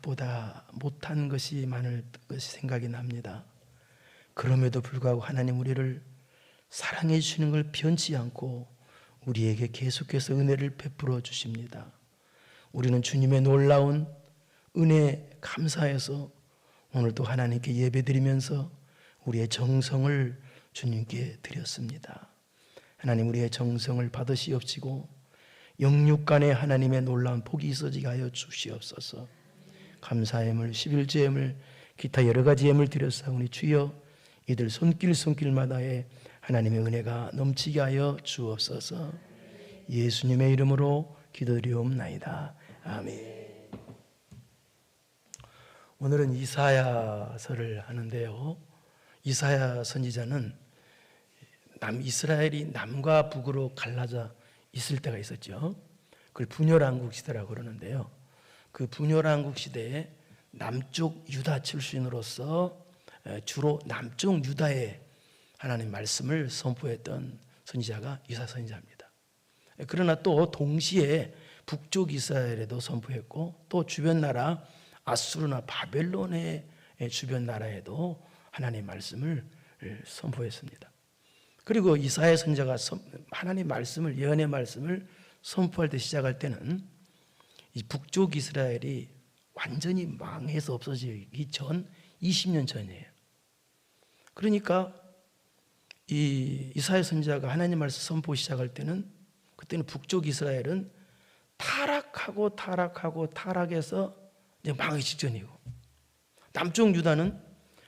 생각보다 못한 것이 많을 것이 생각이 납니다. 그럼에도 불구하고 하나님 우리를 사랑해 주시는 걸 변치 않고 우리에게 계속해서 은혜를 베풀어 주십니다. 우리는 주님의 놀라운 은혜 감사해서 오늘도 하나님께 예배드리면서 우리의 정성을 주님께 드렸습니다. 하나님 우리의 정성을 받으시옵시고 영육간에 하나님의 놀라운 복이 있어지게 하여 주시옵소서. 감사의 예물, 11조 예물, 기타 여러 가지 예물 드렸사오니 주여 이들 손길마다에 하나님의 은혜가 넘치게 하여 주옵소서. 예수님의 이름으로 기도드리옵나이다. 아멘. 오늘은 이사야서를 하는데요, 이사야 선지자는 이스라엘이 남과 북으로 갈라져 있을 때가 있었죠. 그걸 분열왕국 시대라고 그러는데요, 그 분열왕국 시대에 남쪽 유다 출신으로서 주로 남쪽 유다에 하나님 말씀을 선포했던 선지자가 이사야 선지자입니다. 그러나 또 동시에 북쪽 이스라엘에도 선포했고 또 주변 나라 아수르나 바벨론의 주변 나라에도 하나님의 말씀을 선포했습니다. 그리고 이사야 선지자가 하나님의 말씀을, 예언의 말씀을 선포할 때 시작할 때는 이 북쪽 이스라엘이 완전히 망해서 없어지기 전 20년 전이에요. 그러니까 이 이사야 선지자가 하나님 말씀 선포 시작할 때는, 그때는 북쪽 이스라엘은 타락해서 이제 망하기 직전이고, 남쪽 유다는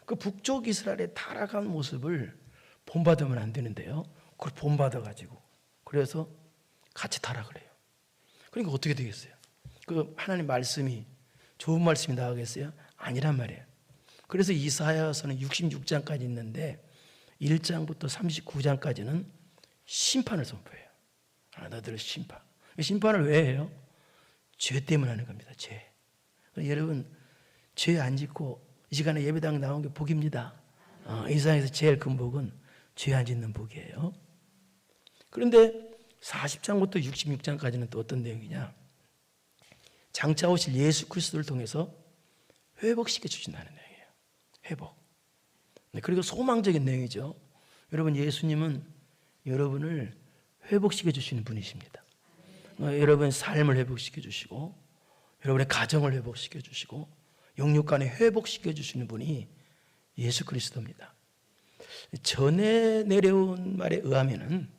그 북쪽 이스라엘의 타락한 모습을 본받으면 안 되는데요, 그걸 본받아가지고 그래서 같이 타락을 해요. 그러니까 어떻게 되겠어요? 그 하나님 말씀이 좋은 말씀이 나가겠어요? 아니란 말이에요. 그래서 이사야서는 66장까지 있는데 1장부터 39장까지는 심판을 선포해요. 너희들의 심판. 심판을 왜 해요? 죄 때문에 하는 겁니다. 죄. 여러분, 죄 안 짓고 이 시간에 예배당 나온 게 복입니다. 이 세상에서 제일 큰 복은 죄 안 짓는 복이에요. 그런데 40장부터 66장까지는 또 어떤 내용이냐? 장차 오실 예수 그리스도를 통해서 회복시켜 주신다는 내용이에요. 회복. 그리고 소망적인 내용이죠. 여러분, 예수님은 여러분을 회복시켜 주시는 분이십니다. 여러분의 삶을 회복시켜 주시고, 여러분의 가정을 회복시켜 주시고, 영육간에 회복시켜 주시는 분이 예수 그리스도입니다. 전에 내려온 말에 의하면은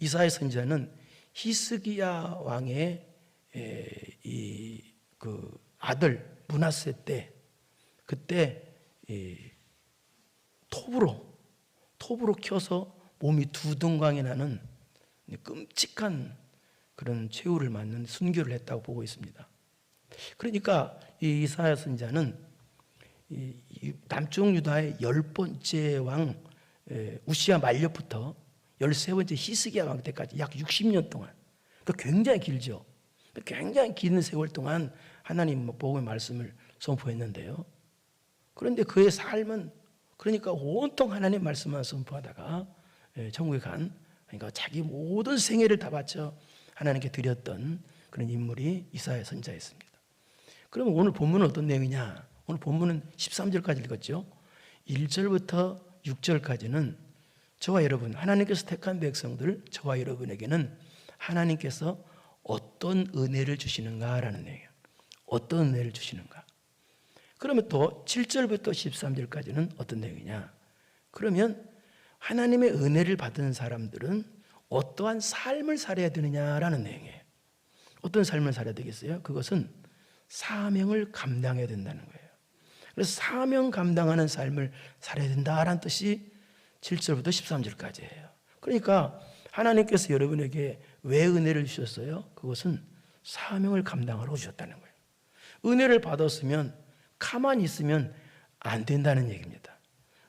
이사야 선지자는 히스기야 왕의 그 아들 므낫세 때, 그때 톱으로 켜서 몸이 두둥강이 나는 끔찍한 그런 최후를 맞는 순교를 했다고 보고 있습니다. 그러니까 이 이사야 선지자는 남쪽 유다의 10번째 왕 우시야 말년부터 13번째 히스기야 왕 때까지 약 60년 동안, 굉장히 길죠. 굉장히 긴 세월 동안 하나님 복음의 말씀을 선포했는데요, 그런데 그의 삶은 그러니까 온통 하나님 말씀만 선포하다가 천국에 간, 그러니까 자기 모든 생애를 다 바쳐 하나님께 드렸던 그런 인물이 이사야 선지자였습니다. 그러면 오늘 본문은 어떤 내용이냐? 오늘 본문은 13절까지 읽었죠. 1절부터 6절까지는 저와 여러분, 하나님께서 택한 백성들, 저와 여러분에게는 하나님께서 어떤 은혜를 주시는가라는 내용이에요. 어떤 은혜를 주시는가? 그러면 또 7절부터 13절까지는 어떤 내용이냐? 그러면 하나님의 은혜를 받은 사람들은 어떠한 삶을 살아야 되느냐라는 내용이에요. 어떤 삶을 살아야 되겠어요? 그것은 사명을 감당해야 된다는 거예요. 그래서 사명 감당하는 삶을 살아야 된다라는 뜻이 7절부터 13절까지예요. 그러니까 하나님께서 여러분에게 왜 은혜를 주셨어요? 그것은 사명을 감당하러 주셨다는 거예요. 은혜를 받았으면 가만히 있으면 안 된다는 얘기입니다.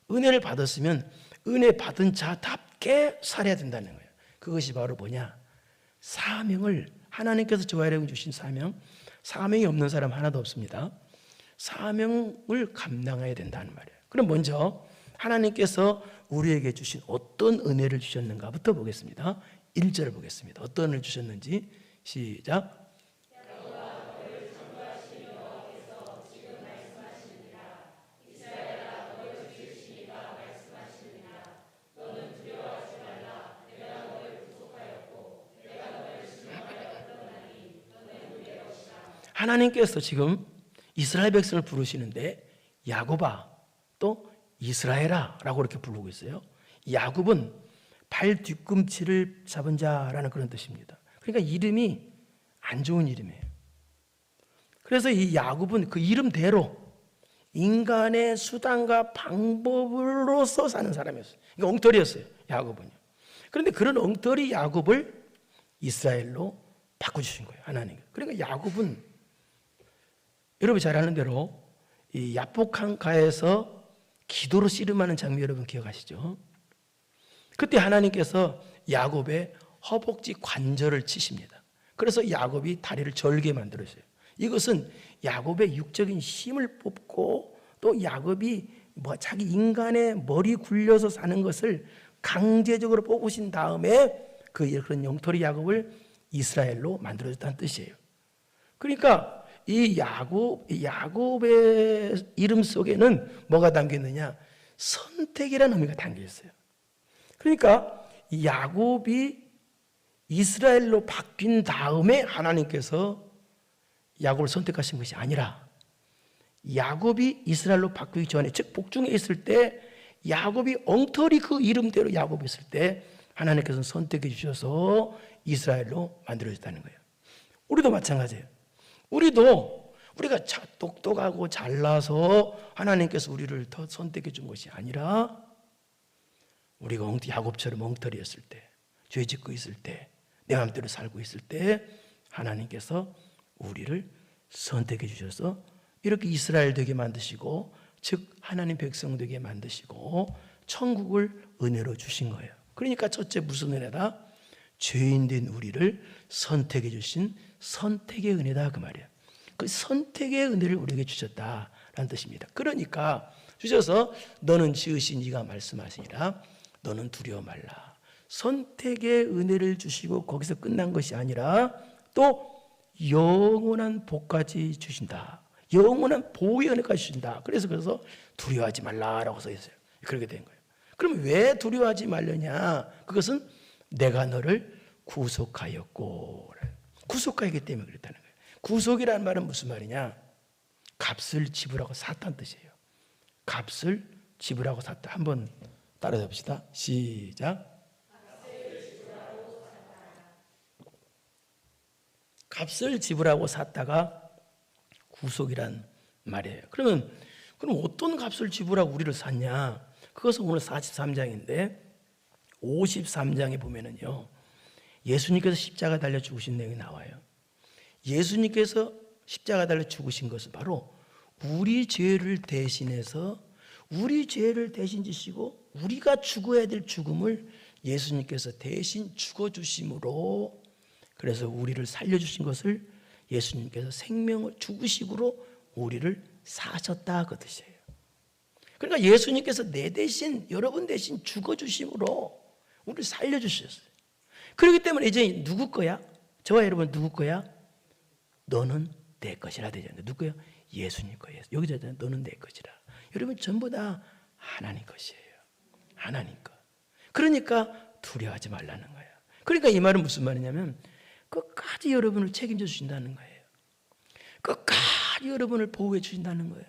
은혜를 받았으면 은혜 받은 자답게 살아야 된다는 거예요. 그것이 바로 뭐냐? 사명을, 하나님께서 저와 여러분 주신 사명이 없는 사람 하나도 없습니다. 사명을 감당해야 된다는 말이에요. 그럼 먼저 하나님께서 우리에게 주신 어떤 은혜를 주셨는가부터 보겠습니다. 1절 보겠습니다. 어떤 은혜를 주셨는지 시작. 하나님께서 지금 이스라엘 백성을 부르시는데 야곱아 또 이스라엘아 라고 이렇게 부르고 있어요. 야곱은 발 뒤꿈치를 잡은 자라는 그런 뜻입니다. 그러니까 이름이 안 좋은 이름이에요. 그래서 이 야곱은 그 이름대로 인간의 수단과 방법으로서 사는 사람이었어요. 이게 엉터리였어요, 야곱은요. 그런데 그런 엉터리 야곱을 이스라엘로 바꿔주신 거예요, 하나님. 그러니까 야곱은 여러분 잘 아는 대로 이 야복강가에서 기도로 씨름하는 장면 여러분 기억하시죠? 그때 하나님께서 야곱의 허벅지 관절을 치십니다. 그래서 야곱이 다리를 절게 만들었어요. 이것은 야곱의 육적인 힘을 뽑고 또 야곱이 자기 인간의 머리 굴려서 사는 것을 강제적으로 뽑으신 다음에 그런 영토리 야곱을 이스라엘로 만들어줬다는 뜻이에요. 그러니까 이 야곱의 이름 속에는 뭐가 담겨 있느냐? 선택이라는 의미가 담겨 있어요. 그러니까 야곱이 이스라엘로 바뀐 다음에 하나님께서 야곱을 선택하신 것이 아니라 야곱이 이스라엘로 바뀌기 전에, 즉 복중에 있을 때 야곱이 엉터리 그 이름대로 야곱이 있을 때 하나님께서는 선택해 주셔서 이스라엘로 만들어졌다는 거예요. 우리도 마찬가지예요. 우리가 똑똑하고 잘나서 하나님께서 우리를 더 선택해 준 것이 아니라 우리가 야곱처럼 엉터리였을 때, 죄 짓고 있을 때, 내 마음대로 살고 있을 때 하나님께서 우리를 선택해 주셔서 이렇게 이스라엘 되게 만드시고, 즉 하나님 백성 되게 만드시고 천국을 은혜로 주신 거예요. 그러니까 첫째 무슨 은혜다? 죄인 된 우리를 선택해 주신 선택의 은혜다 그 말이에요. 그 선택의 은혜를 우리에게 주셨다라는 뜻입니다. 그러니까 주셔서 너는 지으신 이가 말씀하시니라 너는 두려워 말라. 선택의 은혜를 주시고 거기서 끝난 것이 아니라 또 영원한 복까지 주신다. 영원한 보호의 은혜까지 주신다. 그래서 두려워하지 말라라고 써 있어요. 그렇게 된 거예요. 그럼 왜 두려워하지 말려냐? 그것은 내가 너를 구속하였고, 구속하였기 때문에 그랬다는 거예요. 구속이라는 말은 무슨 말이냐? 값을 지불하고 샀다는 뜻이에요. 값을 지불하고 샀다. 한번 따라해 봅시다. 시작. 값을 지불하고 샀다가 구속이란 말이에요. 그럼 어떤 값을 지불하고 우리를 샀냐? 그것은 오늘 43장인데 53장에 보면은요, 예수님께서 십자가 달려 죽으신 내용이 나와요. 예수님께서 십자가 달려 죽으신 것은 바로 우리 죄를 대신해서 우리 죄를 대신 지시고 우리가 죽어야 될 죽음을 예수님께서 대신 죽어주심으로, 그래서 우리를 살려주신 것을 예수님께서 생명을 죽으심으로 우리를 사셨다 그 뜻이에요. 그러니까 예수님께서 내 대신, 여러분 대신 죽어주심으로 우리를 살려주셨어요. 그렇기 때문에 이제 누구 거야? 저와 여러분 누구 거야? 너는 내 것이라 되잖아요. 누구 거야? 예수님 거예요. 여기서 너는 내 것이라. 여러분 전부 다 하나님 것이에요. 하나님 것. 그러니까 두려워하지 말라는 거예요. 그러니까 이 말은 무슨 말이냐면 끝까지 여러분을 책임져 주신다는 거예요. 끝까지 여러분을 보호해 주신다는 거예요.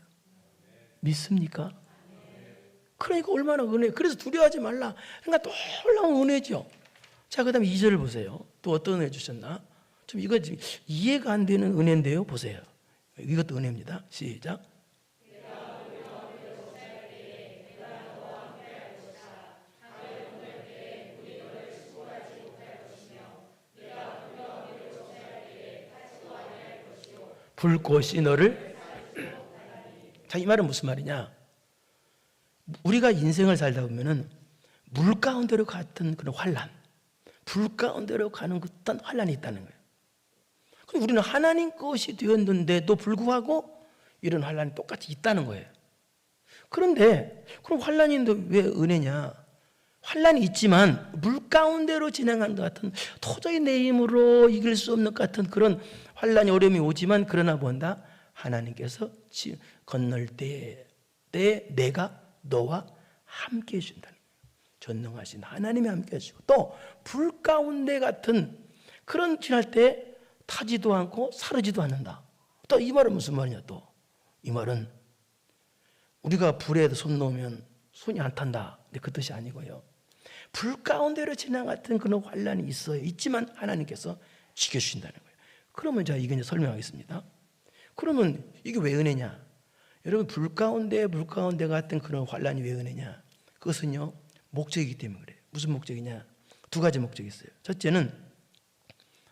믿습니까? 그러니까 얼마나 은혜. 그래서 두려워하지 말라. 그러니까 놀라운 은혜죠. 자, 그 다음에 2절을 보세요. 또 어떤 은혜 주셨나? 좀 이거 이해가 안 되는 은혜인데요. 보세요. 이것도 은혜입니다. 시작. 불꽃이 너를. 자, 이 말은 무슨 말이냐? 우리가 인생을 살다 보면은 물 가운데로 갔던 그런 환란, 불 가운데로 가는 그런 환란이 있다는 거예요. 그럼 우리는 하나님 것이 되었는데도 불구하고 이런 환란이 똑같이 있다는 거예요. 그런데 그럼 환란인데 왜 은혜냐? 환란이 있지만 물 가운데로 진행하는 것 같은, 도저히 내 힘으로 이길 수 없는 것 같은 그런 환란이, 어려움이 오지만 그러나 본다, 하나님께서 건널 때에 내가 너와 함께 해준다는 거예요. 전능하신 하나님이 함께 해주시고, 또 불 가운데 같은 그런 지날 때 타지도 않고 사르지도 않는다. 또 이 말은 무슨 말이냐 또. 이 말은 우리가 불에 손 놓으면 손이 안 탄다. 근데 그 뜻이 아니고요. 불 가운데로 지나갔던 그런 환란이 있어요. 있지만 하나님께서 지켜주신다는 거예요. 그러면 제가 이게 이제 설명하겠습니다. 그러면 이게 왜 은혜냐? 여러분 불 가운데 같은 그런 환란이 왜 은혜냐? 그것은요 목적이기 때문에 그래요. 무슨 목적이냐? 두 가지 목적이 있어요. 첫째는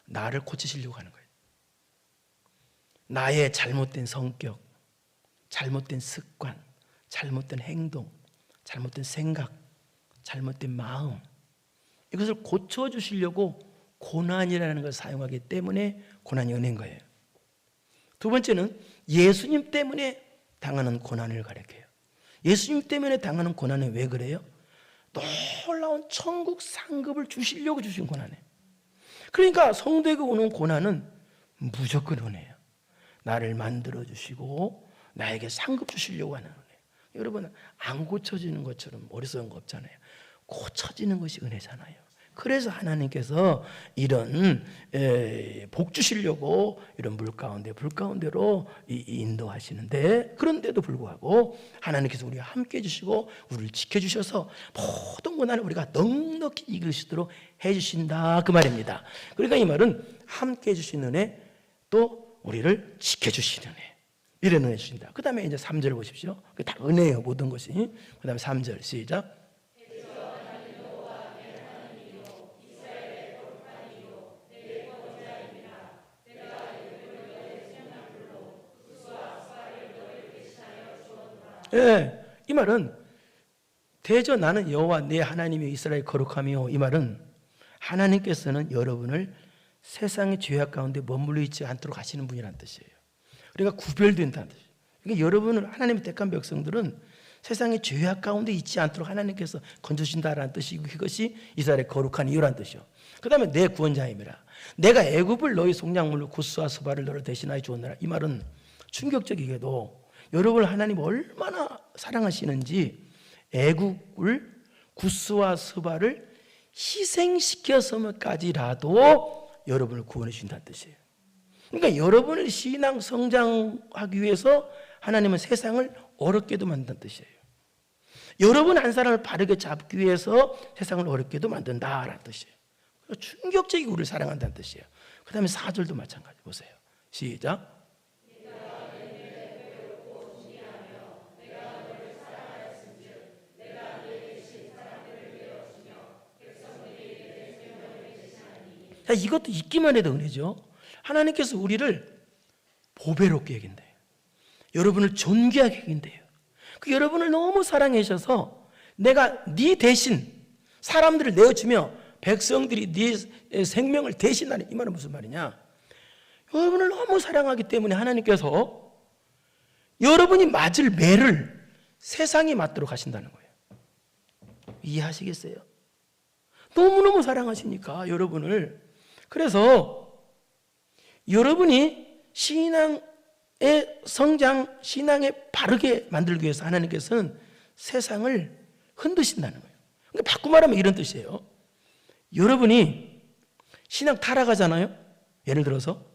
나를 고치시려고 하는 거예요. 나의 잘못된 성격, 잘못된 습관, 잘못된 행동, 잘못된 생각, 잘못된 마음, 이것을 고쳐주시려고 고난이라는 것을 사용하기 때문에 고난이 은혜인 거예요. 두 번째는 예수님 때문에 당하는 고난을 가리켜요. 예수님 때문에 당하는 고난은 왜 그래요? 놀라운 천국 상급을 주시려고 주신 고난이에요. 그러니까 성도에게 오는 고난은 무조건 은혜예요. 나를 만들어 주시고 나에게 상급 주시려고 하는 은혜예요. 여러분 안 고쳐지는 것처럼 어리석은 거 없잖아요. 고쳐지는 것이 은혜잖아요. 그래서 하나님께서 이런 복 주시려고 이런 불 가운데로 인도하시는데, 그런데도 불구하고 하나님께서 우리와 함께 해주시고 우리를 지켜주셔서 모든 고난을 우리가 넉넉히 이길 수 있도록 해주신다 그 말입니다. 그러니까 이 말은 함께 해주시는 은혜, 또 우리를 지켜주시는 은혜, 이런 은혜 주신다. 그 다음에 이제 3절 보십시오. 다 은혜예요 모든 것이. 그 다음에 3절 시작. 예, 이 말은 대저 나는 여호와 내 하나님이 이스라엘 거룩함이요, 이 말은 하나님께서는 여러분을 세상의 죄악 가운데 머물러 있지 않도록 하시는 분이라는 뜻이에요. 그러니까 구별된다는 뜻이에요. 그러니까 여러분을, 하나님의 택한 백성들은 세상의 죄악 가운데 있지 않도록 하나님께서 건져주신다라는 뜻이고, 그것이 이스라엘의 거룩한 이유라는 뜻이요. 그 다음에 내 구원자임이라, 내가 애굽을 너희 속량물로 구스와 스바를 너를 대신하여 주었느라. 이 말은 충격적이게도 여러분을 하나님 얼마나 사랑하시는지 애국을 구스와 스바를 희생시켜서까지라도 여러분을 구원해 주신다는 뜻이에요. 그러니까 여러분을 신앙 성장하기 위해서 하나님은 세상을 어렵게도 만든다는 뜻이에요. 여러분 한 사람을 바르게 잡기 위해서 세상을 어렵게도 만든다라는 뜻이에요. 충격적이고 우리를 사랑한다는 뜻이에요. 그 다음에 4절도 마찬가지 보세요. 시작. 자, 이것도 있기만 해도 은혜죠. 하나님께서 우리를 보배롭게 여긴대요. 여러분을 존귀하게 여긴대요. 그 여러분을 너무 사랑해 주셔서 내가 네 대신 사람들을 내어주며 백성들이 네 생명을 대신하는, 이 말은 무슨 말이냐? 여러분을 너무 사랑하기 때문에 하나님께서 여러분이 맞을 매를 세상이 맞도록 하신다는 거예요. 이해하시겠어요? 너무너무 사랑하시니까 여러분을. 그래서 여러분이 신앙의 성장, 신앙에 바르게 만들기 위해서 하나님께서는 세상을 흔드신다는 거예요. 그러니까 바꿔 말하면 이런 뜻이에요. 여러분이 신앙 타락하잖아요. 예를 들어서.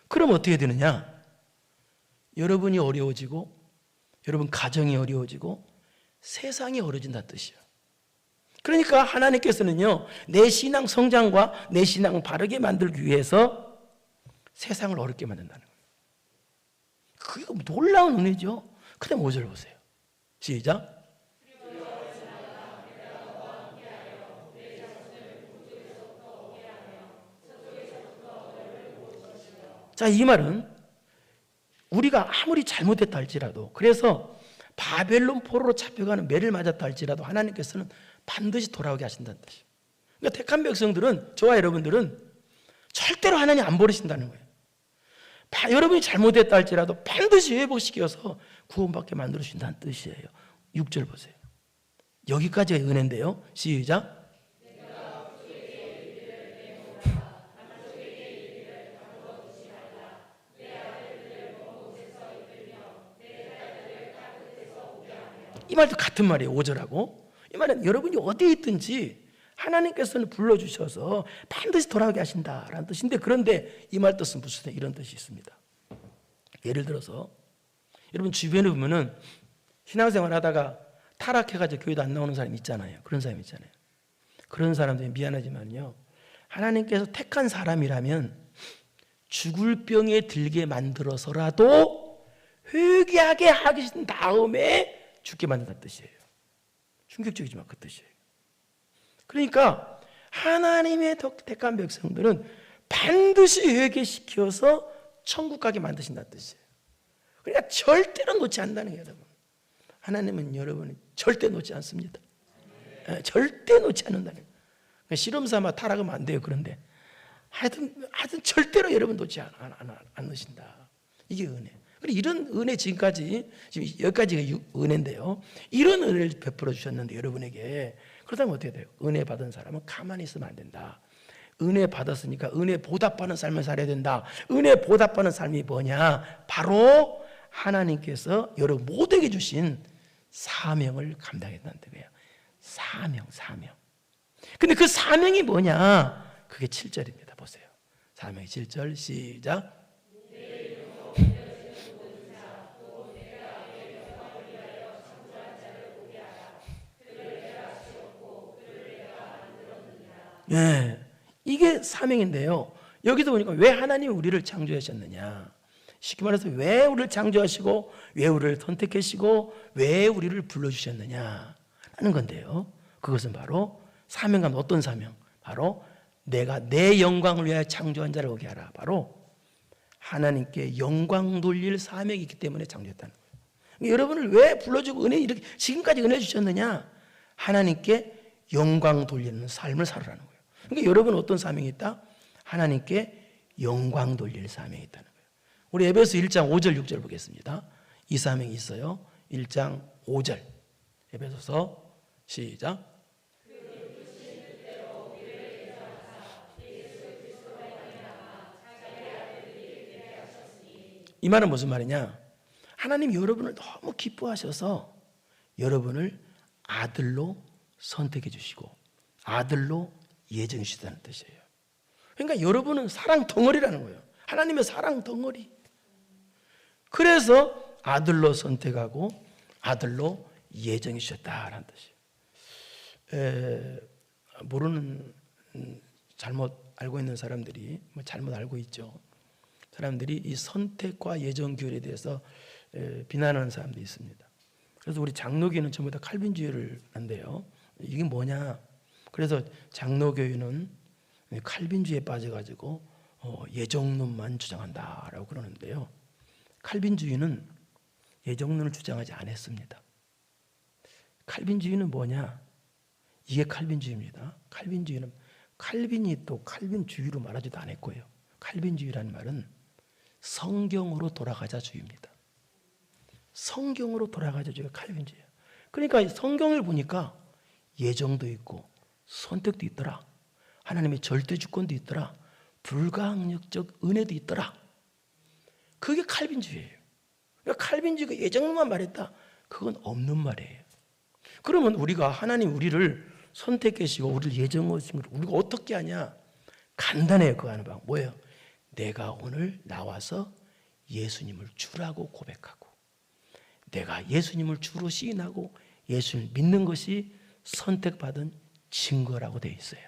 그럼 어떻게 되느냐? 여러분이 어려워지고, 여러분 가정이 어려워지고, 세상이 어려워진다는 뜻이에요. 그러니까 하나님께서는요, 내 신앙 성장과 내 신앙을 바르게 만들기 위해서 세상을 어렵게 만든다는 거예요. 그게 놀라운 은혜죠. 그 다음 5절 보세요. 시작. 자, 이 말은 우리가 아무리 잘못했다 할지라도, 그래서 바벨론 포로로 잡혀가는 매를 맞았다 할지라도 하나님께서는 반드시 돌아오게 하신다는 뜻이에요. 그러니까 택한 백성들은, 저와 여러분들은 절대로 하나님 안 버리신다는 거예요. 여러분이 잘못했다 할지라도 반드시 회복시켜서 구원받게 만들어 주신다는 뜻이에요. 6절 보세요. 여기까지가 은혜인데요. 시작. 이 말도 같은 말이에요. 5절하고. 이 말은 여러분이 어디에 있든지 하나님께서는 불러주셔서 반드시 돌아오게 하신다라는 뜻인데, 그런데 이 말 뜻은 무슨 이런 뜻이 있습니다. 예를 들어서 여러분 주변에 보면은 신앙생활 하다가 타락해가지고 교회도 안 나오는 사람 있잖아요. 그런 사람 있잖아요. 그런 사람들이 미안하지만요, 하나님께서 택한 사람이라면 죽을 병에 들게 만들어서라도 회개하게 하신 다음에 죽게 만든다는 뜻이에요. 충격적이지만 그 뜻이에요. 그러니까 하나님의 택한 백성들은 반드시 회개시켜서 천국 가게 만드신다는 뜻이에요. 그러니까 절대로 놓지 않는다는 거예요. 여러분, 하나님은 여러분을 절대 놓지 않습니다. 절대 놓지 않는다는 거예요. 그러니까 실험 삼아 타락하면 안 돼요. 그런데 하여튼 절대로 여러분 놓지 않으신다. 이게 은혜. 그리고 이런 은혜 지금 여기까지가 은혜인데요, 이런 은혜를 베풀어 주셨는데 여러분에게, 그렇다면 어떻게 돼요? 은혜 받은 사람은 가만히 있으면 안 된다. 은혜 받았으니까 은혜 보답하는 삶을 살아야 된다. 은혜 보답하는 삶이 뭐냐? 바로 하나님께서 여러분 모두에게 주신 사명을 감당해야 된다는 거예요. 사명. 근데 그 사명이 뭐냐? 그게 7절입니다. 보세요. 사명이 7절 시작. 네, 이게 사명인데요, 여기도 보니까 왜 하나님이 우리를 창조하셨느냐, 쉽게 말해서 왜 우리를 창조하시고 왜 우리를 선택하시고 왜 우리를 불러주셨느냐 하는 건데요, 그것은 바로 사명감. 어떤 사명? 바로 내가 내 영광을 위하여 창조한 자를 오게 하라. 바로 하나님께 영광 돌릴 사명이 있기 때문에 창조했다는 거예요. 여러분을 왜 불러주고 이렇게 지금까지 은혜 주셨느냐? 하나님께 영광 돌리는 삶을 살으라는 거예요. 그러니까 여러분은 어떤 사명이 있다? 하나님께 영광 돌릴 사명이 있다는 거예요. 우리 에베소 1장 5절 6절 보겠습니다. 이 사명이 있어요. 1장 5절 에베소서 시작. 이 말은 무슨 말이냐? 하나님 여러분을 너무 기뻐하셔서 여러분을 아들로 선택해 주시고 아들로 예정해 주시다는 뜻이에요. 그러니까 여러분은 사랑 덩어리라는 거예요. 하나님의 사랑 덩어리. 그래서 아들로 선택하고 아들로 예정해 주셨다라는 뜻이에요. 모르는, 잘못 알고 있는 사람들이 잘못 알고 있죠. 사람들이 이 선택과 예정 교회에 대해서 비난하는 사람도 있습니다. 그래서 우리 장로교는 전부 다 칼빈주의를 한대요. 이게 뭐냐? 그래서 장로교회는 칼빈주의에 빠져가지고 예정론만 주장한다라고 그러는데요, 칼빈주의는 예정론을 주장하지 않았습니다. 칼빈주의는 뭐냐? 이게 칼빈주의입니다. 칼빈주의는 칼빈이 또 칼빈주의로 말하지도 않았고요. 칼빈주의라는 말은 성경으로 돌아가자 주의입니다. 성경으로 돌아가자 주의가 칼빈주의예요. 그러니까 성경을 보니까 예정도 있고 선택도 있더라, 하나님의 절대 주권도 있더라, 불가항력적 은혜도 있더라. 그게 칼빈주의예요. 그러니까 칼빈주의가 예정만 말했다, 그건 없는 말이에요. 그러면 우리가 하나님 우리를 선택하시고 우리를 예정하신 걸 우리가 어떻게 하냐? 간단해요. 그 하는 방법 뭐예요? 내가 오늘 나와서 예수님을 주라고 고백하고 내가 예수님을 주로 시인하고 예수를 믿는 것이 선택받은 증거라고 되어 있어요.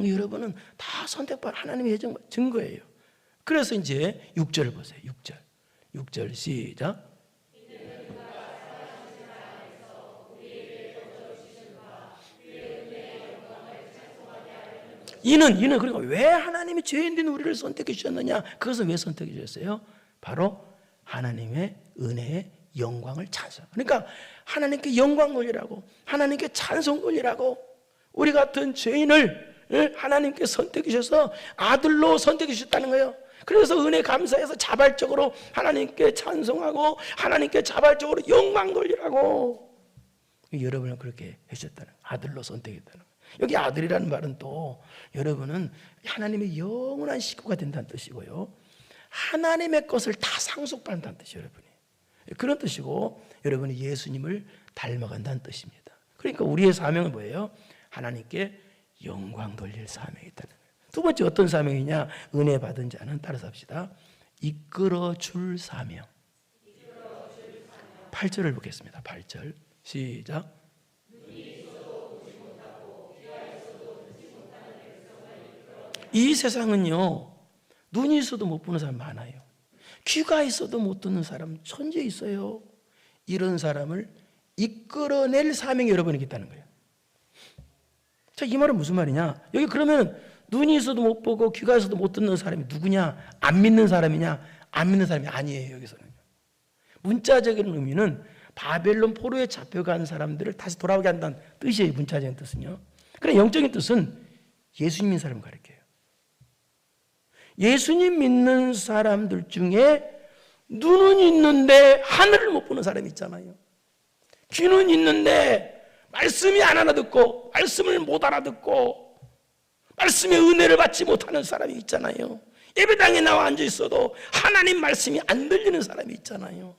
여러분은 다 선택받은 하나님의 예정 증거예요. 그래서 이제 6절을 보세요. 6절 시작. 이는 그러니까 왜 하나님이 죄인된 우리를 선택해 주셨느냐? 그것은 왜 선택해 주셨어요? 바로 하나님의 은혜의 영광을 찬송. 그러니까 하나님께 영광 돌리라고, 하나님께 찬송 돌리라고 우리 같은 죄인을 하나님께 선택해 주셔서 아들로 선택해 주셨다는 거예요. 그래서 은혜 감사해서 자발적으로 하나님께 찬송하고 하나님께 자발적으로 영광 돌리라고 여러분을 그렇게 해주셨다는, 아들로 선택했다는 거예요. 여기 아들이라는 말은 또 여러분은 하나님의 영원한 식구가 된다는 뜻이고요, 하나님의 것을 다 상속받는다는 뜻이에요. 여러분이 그런 뜻이고, 여러분이 예수님을 닮아간다는 뜻입니다. 그러니까 우리의 사명은 뭐예요? 하나님께 영광 돌릴 사명이 있다는 거예요. 두 번째 어떤 사명이냐? 은혜 받은 자는 따라서 합시다. 이끌어 줄 사명. 8절을 보겠습니다. 8절 시작. 이 세상은요, 눈이 있어도 못 보는 사람 많아요. 귀가 있어도 못 듣는 사람 천지에 있어요. 이런 사람을 이끌어낼 사명이 여러분에게 있다는 거예요. 자, 이 말은 무슨 말이냐? 여기 그러면 눈이 있어도 못 보고 귀가 있어도 못 듣는 사람이 누구냐? 안 믿는 사람이냐? 안 믿는 사람이 아니에요. 여기서는 문자적인 의미는 바벨론 포로에 잡혀간 사람들을 다시 돌아오게 한다는 뜻이에요. 문자적인 뜻은요. 그래, 영적인 뜻은 예수님 믿는 사람을 가리켜요. 예수님 믿는 사람들 중에 눈은 있는데 하늘을 못 보는 사람이 있잖아요. 귀는 있는데 말씀이 안 알아듣고 말씀을 못 알아듣고 말씀의 은혜를 받지 못하는 사람이 있잖아요. 예배당에 나와 앉아 있어도 하나님 말씀이 안 들리는 사람이 있잖아요.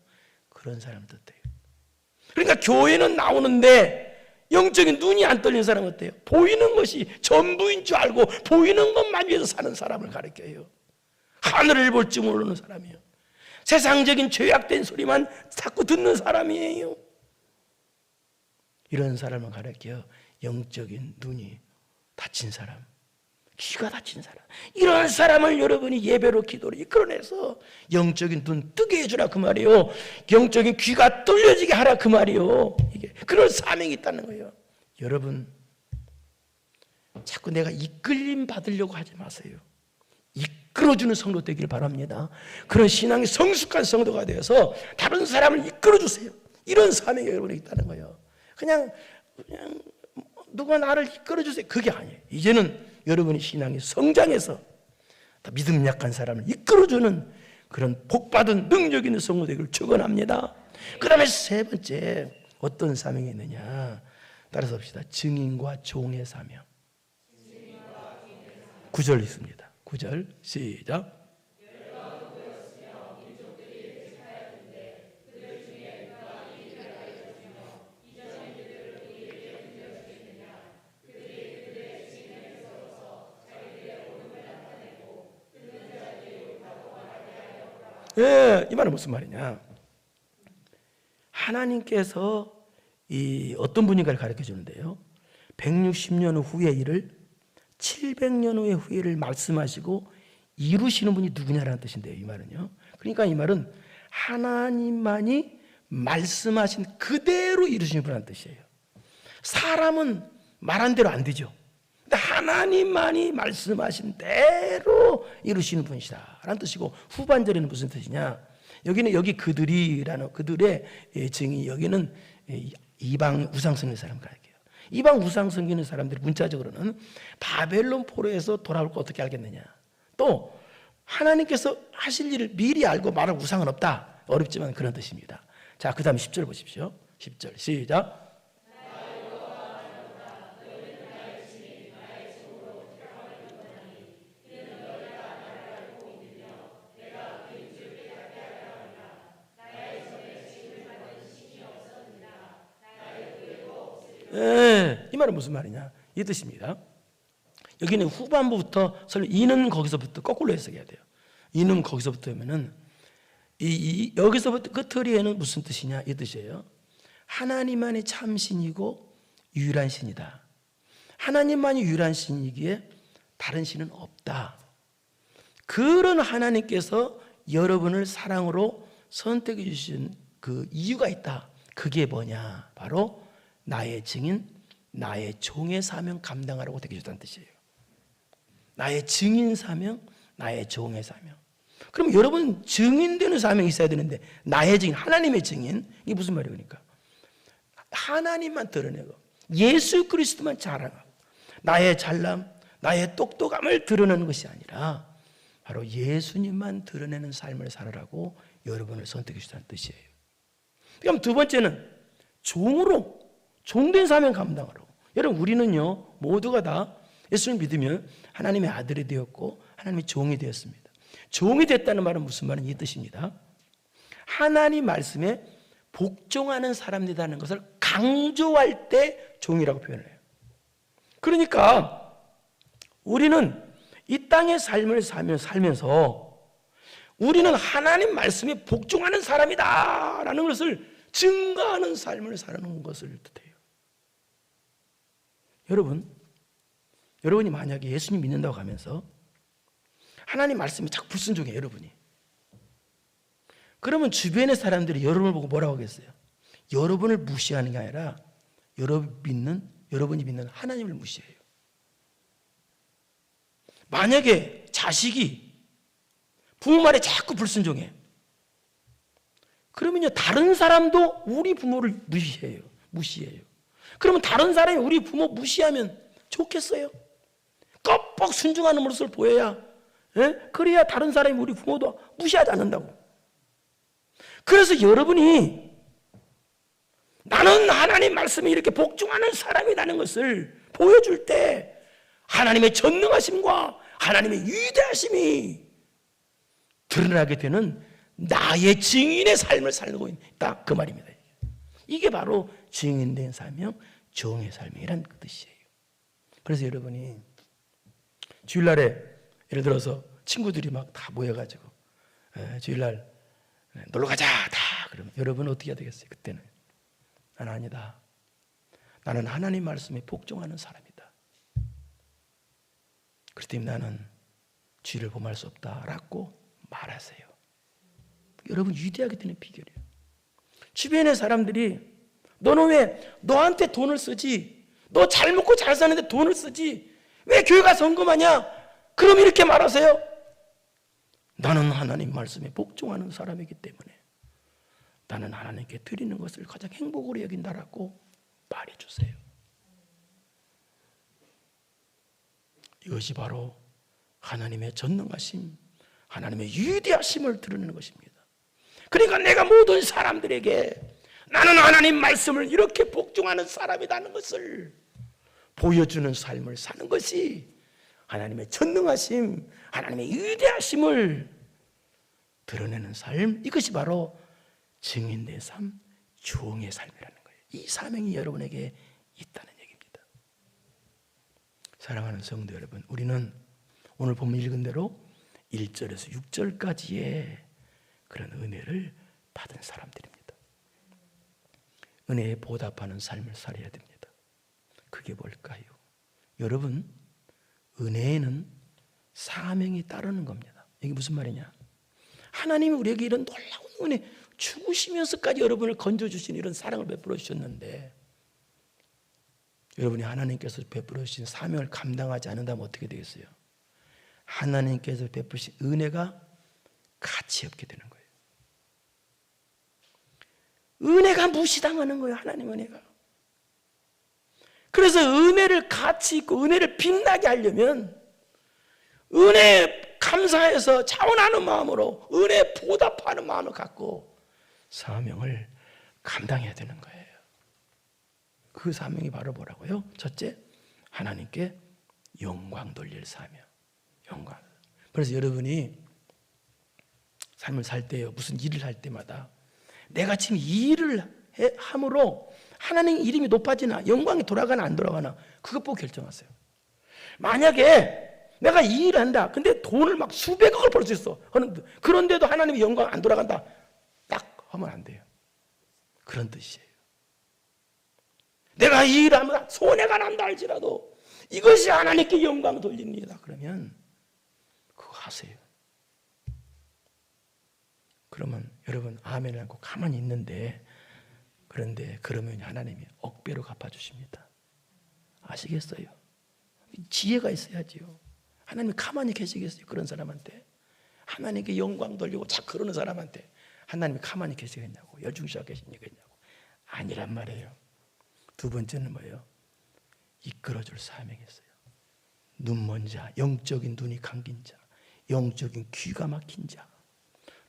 그런 사람 뜻해요. 그러니까 교회는 나오는데 영적인 눈이 안 떨리는 사람은 어때요? 보이는 것이 전부인 줄 알고 보이는 것만 위해서 사는 사람을 가르쳐요. 하늘을 볼 줄 모르는 사람이에요. 세상적인 죄악된 소리만 자꾸 듣는 사람이에요. 이런 사람을 가르쳐 영적인 눈이 닫힌 사람, 귀가 닫힌 사람, 이런 사람을 여러분이 예배로 기도로 이끌어내서 영적인 눈 뜨게 해주라 그 말이에요. 영적인 귀가 뚫려지게 하라 그 말이에요. 이게 그런 사명이 있다는 거예요. 여러분, 자꾸 내가 이끌림 받으려고 하지 마세요. 이끌어주는 성도 되기를 바랍니다. 그런 신앙이 성숙한 성도가 되어서 다른 사람을 이끌어주세요. 이런 사명이 여러분에게 있다는 거예요. 그냥 누가 나를 이끌어주세요, 그게 아니에요. 이제는 여러분의 신앙이 성장해서 믿음 약한 사람을 이끌어주는 그런 복받은 능력 있는 성도 되기를 축원합니다. 그 다음에 세 번째 어떤 사명이 있느냐, 따라서 봅시다. 증인과 종의 사명. 9절 있습니다. 9절 시작. 예, 이 말은 무슨 말이냐? 하나님께서 이 어떤 분인가를 가르쳐 주는데요. 160년 후의 일을 700년 후의 후일을 말씀하시고 이루시는 분이 누구냐라는 뜻인데요. 이 말은요. 그러니까 이 말은 하나님만이 말씀하신 그대로 이루시는 분이라는 뜻이에요. 사람은 말한 대로 안 되죠. 근데 하나님만이 말씀하신 대로 이루시는 분이시다라는 뜻이고, 후반절에는 무슨 뜻이냐? 여기는 여기 그들이라는 그들의 증이, 여기는 이방 우상 섬기는 사람을 가르쳐요. 이방 우상 섬기는 사람들이 문자적으로는 바벨론 포로에서 돌아올 거 어떻게 알겠느냐, 또 하나님께서 하실 일을 미리 알고 말할 우상은 없다, 어렵지만 그런 뜻입니다. 자, 그 다음에 10절 보십시오. 10절 시작. 이 말은 무슨 말이냐, 이 뜻입니다. 여기는 후반부부터 이는 거기서부터 거꾸로 해석해야 돼요. 이는 거기서부터 하면은 여기서부터 끝허리에는 무슨 뜻이냐, 이 뜻이에요. 하나님만이 참신이고 유일한 신이다. 하나님만이 유일한 신이기에 다른 신은 없다. 그런 하나님께서 여러분을 사랑으로 선택해 주신 그 이유가 있다. 그게 뭐냐, 바로 나의 증인, 나의 종의 사명 감당하라고 되게 주다는 뜻이에요. 나의 증인 사명, 나의 종의 사명. 그럼 여러분 증인되는 사명이 있어야 되는데, 나의 증인, 하나님의 증인, 이게 무슨 말이에요? 그러니까 하나님만 드러내고 예수 그리스도만 자랑하고 나의 잘남, 나의 똑똑함을 드러내는 것이 아니라 바로 예수님만 드러내는 삶을 살아라고 여러분을 선택해 주다는 뜻이에요. 그럼 두 번째는 종으로, 종된 사명 감당하라고. 여러분, 우리는요 모두가 다 예수를 믿으면 하나님의 아들이 되었고 하나님의 종이 되었습니다. 종이 됐다는 말은 무슨 말은 이 뜻입니다. 하나님 말씀에 복종하는 사람이라는 것을 강조할 때 종이라고 표현을 해요. 그러니까 우리는 이 땅의 삶을 살면서 우리는 하나님 말씀에 복종하는 사람이다 라는 것을 증거하는 삶을 사는 것을 뜻해요. 여러분이 만약에 예수님 믿는다고 하면서 하나님 말씀에 자꾸 불순종해요, 여러분이. 그러면 주변의 사람들이 여러분을 보고 뭐라고 하겠어요? 여러분을 무시하는 게 아니라 여러분이 믿는 하나님을 무시해요. 만약에 자식이 부모 말에 자꾸 불순종해. 그러면요, 다른 사람도 우리 부모를 무시해요. 그러면 다른 사람이 우리 부모 무시하면 좋겠어요? 껍벅 순종하는 모습을 보여야, 그래야 다른 사람이 우리 부모도 무시하지 않는다고. 그래서 여러분이 나는 하나님 말씀에 이렇게 복종하는 사람이라는 것을 보여줄 때 하나님의 전능하심과 하나님의 위대하심이 드러나게 되는 나의 증인의 삶을 살고 있다, 그 말입니다. 이게 바로 증인된 사명, 종의 삶이란 그 뜻이에요. 그래서 여러분이 주일날에 예를 들어서 친구들이 막 다 모여가지고 주일날 놀러 가자 다 그러면 여러분은 어떻게 해야 되겠어요? 그때는 나는 아니다. 나는 하나님 말씀에 복종하는 사람이다. 그렇기 때문에 나는 주일을 범할 수 없다라고 말하세요. 여러분 위대하게 되는 비결이에요. 주변의 사람들이 너는 왜 너한테 돈을 쓰지? 너 잘 먹고 잘 사는데 돈을 쓰지? 왜 교회 가서 헌금하냐? 그럼 이렇게 말하세요. 나는 하나님 말씀에 복종하는 사람이기 때문에 나는 하나님께 드리는 것을 가장 행복으로 여긴다라고 말해주세요. 이것이 바로 하나님의 전능하심, 하나님의 위대하심을 드러내는 것입니다. 그러니까 내가 모든 사람들에게 나는 하나님 말씀을 이렇게 복종하는 사람이라는 것을 보여주는 삶을 사는 것이 하나님의 전능하심, 하나님의 위대하심을 드러내는 삶, 이것이 바로 증인된 삶, 종의 삶이라는 거예요. 이 사명이 여러분에게 있다는 얘기입니다. 사랑하는 성도 여러분, 우리는 오늘 본문 읽은 대로 1절에서 6절까지의 그런 은혜를 받은 사람들입니다. 은혜에 보답하는 삶을 살아야 됩니다. 그게 뭘까요? 여러분, 은혜에는 사명이 따르는 겁니다. 이게 무슨 말이냐? 하나님이 우리에게 이런 놀라운 은혜, 죽으시면서까지 여러분을 건져주신 이런 사랑을 베풀어 주셨는데 여러분이 하나님께서 베풀어 주신 사명을 감당하지 않는다면 어떻게 되겠어요? 하나님께서 베푸신 은혜가 가치 없게 되는 거예요. 은혜가 무시당하는 거예요, 하나님 은혜가. 그래서 은혜를 가치 있고 은혜를 빛나게 하려면 은혜에 감사해서 자원하는 마음으로 은혜에 보답하는 마음을 갖고 사명을 감당해야 되는 거예요. 그 사명이 바로 뭐라고요? 첫째, 하나님께 영광 돌릴 사명. 영광. 그래서 여러분이 삶을 살 때요, 무슨 일을 할 때마다 내가 지금 이 일을 함으로 하나님 이름이 높아지나 영광이 돌아가나 안 돌아가나 그것 보고 결정하세요. 만약에 내가 이 일을 한다, 근데 돈을 막 수백억을 벌 수 있어, 그런데도 하나님의 영광 안 돌아간다, 딱 하면 안 돼요. 그런 뜻이에요. 내가 이 일을 하면 손해가 난다 할지라도 이것이 하나님께 영광을 돌립니다, 그러면 그거 하세요. 그러면 여러분 아멘을 하고 가만히 있는데, 그런데 그러면 하나님이 억배로 갚아주십니다. 아시겠어요? 지혜가 있어야지요. 하나님이 가만히 계시겠어요? 그런 사람한테 하나님께 영광 돌리고 자꾸 그러는 사람한테 하나님이 가만히 계시겠냐고, 열중시하고 계시겠냐고. 아니란 말이에요. 두 번째는 뭐예요? 이끌어줄 사명이 있어요. 눈먼 자, 영적인 눈이 감긴 자, 영적인 귀가 막힌 자.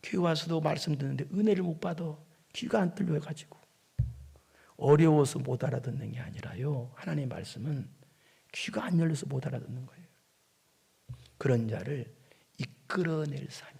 교회 와서도 말씀 듣는데 은혜를 못 받아, 귀가 안 뚫려가지고 어려워서 못 알아듣는 게 아니라요, 하나님의 말씀은 귀가 안 열려서 못 알아듣는 거예요. 그런 자를 이끌어낼 사명.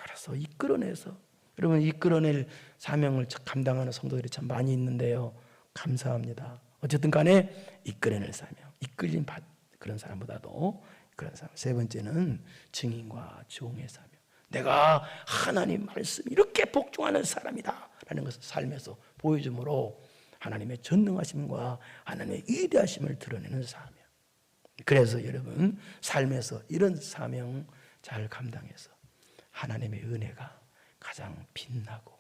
그래서 이끌어내서, 여러분 이끌어낼 사명을 감당하는 성도들이 참 많이 있는데요, 감사합니다. 어쨌든 간에 이끌어낼 사명, 이끌림 받 그런 사람보다도 그런 사람. 세 번째는 증인과 종의 사명. 내가 하나님 말씀 이렇게 복종하는 사람이다 라는 것을 삶에서 보여줌으로 하나님의 전능하심과 하나님의 위대하심을 드러내는 사명. 그래서 여러분 삶에서 이런 사명 잘 감당해서 하나님의 은혜가 가장 빛나고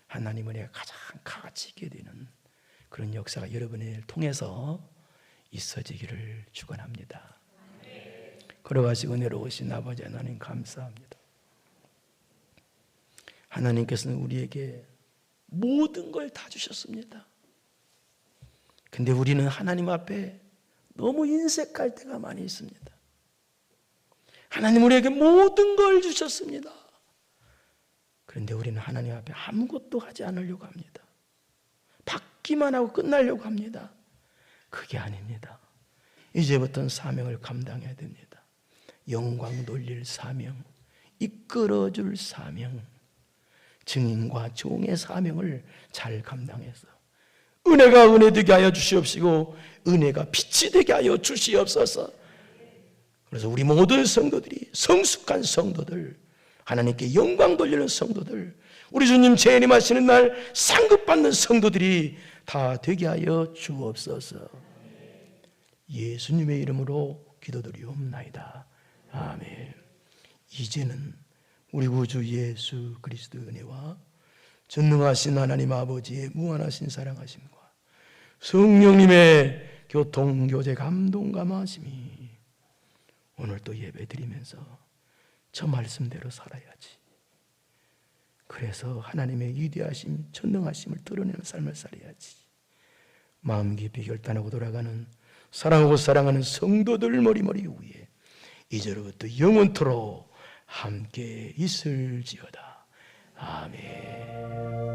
하나님의 은혜가 가장 가치 있게 되는 그런 역사가 여러분을 통해서 있어지기를 축원합니다. 걸어가시고 내려오신 아버지 하나님 감사합니다. 하나님께서는 우리에게 모든 걸 다 주셨습니다. 근데 우리는 하나님 앞에 너무 인색할 때가 많이 있습니다. 하나님 우리에게 모든 걸 주셨습니다. 그런데 우리는 하나님 앞에 아무것도 하지 않으려고 합니다. 받기만 하고 끝나려고 합니다. 그게 아닙니다. 이제부터는 사명을 감당해야 됩니다. 영광 돌릴 사명, 이끌어줄 사명, 증인과 종의 사명을 잘 감당해서 은혜가 은혜 되게 하여 주시옵시고 은혜가 빛이 되게 하여 주시옵소서. 그래서 우리 모든 성도들이 성숙한 성도들, 하나님께 영광 돌리는 성도들, 우리 주님 재림하시는 날 상급받는 성도들이 다 되게 하여 주옵소서. 예수님의 이름으로 기도드리옵나이다. 아멘. 이제는 우리 구주 예수 그리스도의 은혜와 전능하신 하나님 아버지의 무한하신 사랑하심과 성령님의 교통, 교제, 감동, 감화심이 오늘 또 예배 드리면서 저 말씀대로 살아야지. 그래서 하나님의 위대하심, 전능하심을 드러내는 삶을 살아야지. 마음 깊이 결단하고 돌아가는 사랑하고 사랑하는 성도들 머리머리 위에 이제로부터 영원토록 함께 있을지어다. 아멘.